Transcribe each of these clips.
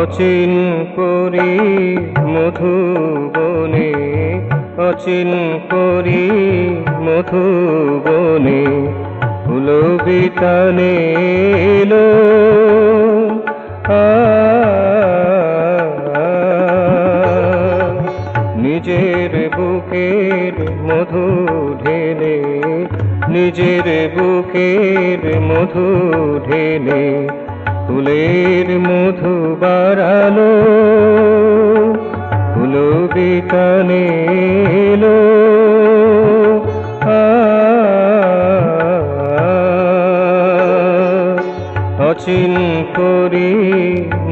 অচিন করি মধুবনে, অচিন করি মধুবনে, ফুল বিতানে এলো। নিজের বুকের মধু ঢেলে, নিজের বুকের মধু ঢেলে, ফুলের মধু বাড়ালো, ফুল বিতানে এলো। অচিন করি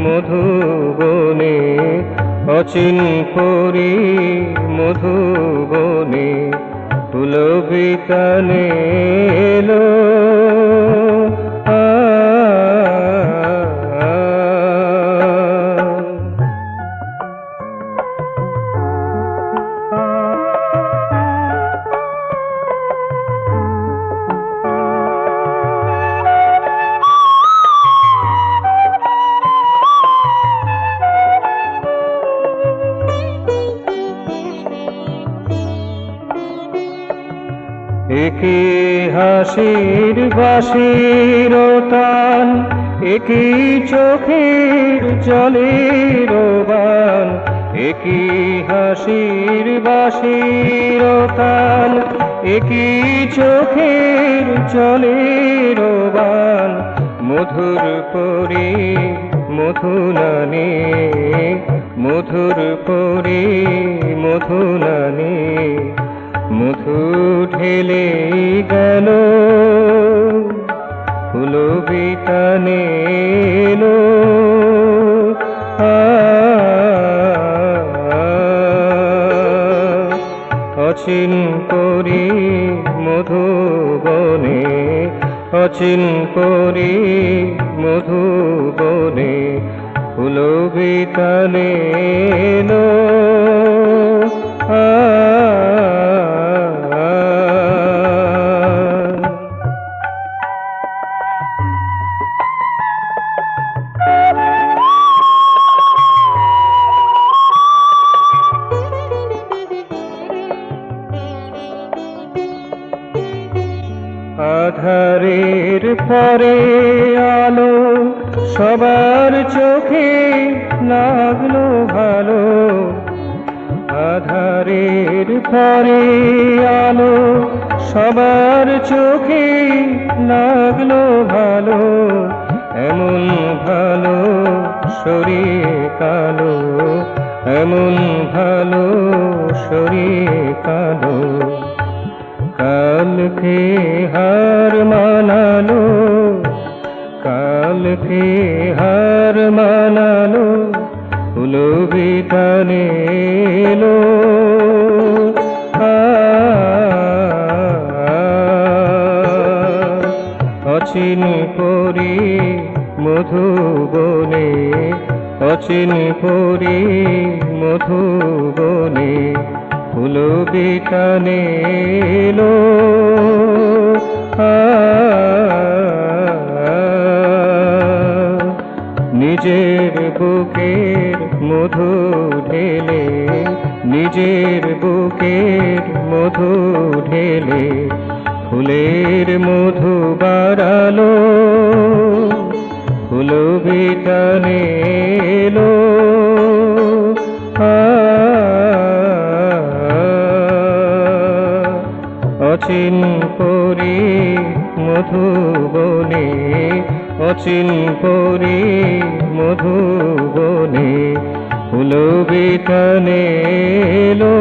মধুবনে, অচিন করি মধুবনে, ফুল বিতানে এলো। একই হাসির বাঁশির টান, একই চোখের জলের বান, একই হাসির বাঁশির টান, একই চোখের জলের বান, মধুর পরে মধু নানে, মধুর পরে মধু নানে, মধু ঢেলে গেল, ফুল বিতানে এলো। অচিন করি মধুবনে, অচিন করি মধুবনে, ফুল বিতানে এলো। আধারের পরে আলো সবার চোখে লাগলো ভালো, আধারের পরে আলো সবার চোখে লাগলো ভালো, এমন ভালো শরীর কালো, এমন ভালো শরীর কালো, কালকে হার মানালো, কালকে হার মানালো, ফুল বিতানে এলো। অচিন করি মধুবনে, অচিন করি মধুবনে, ফুল বিতানে এলো। নিজের বুকের মধু ঢেলে, নিজের বুকের মধু ঢেলে, ফুলের মধু বাড়ালো, ফুল বিতানে এলো। অচিন করি মধুবনে, অচিন করি মধুবনে, ফুল বিতানে এলো।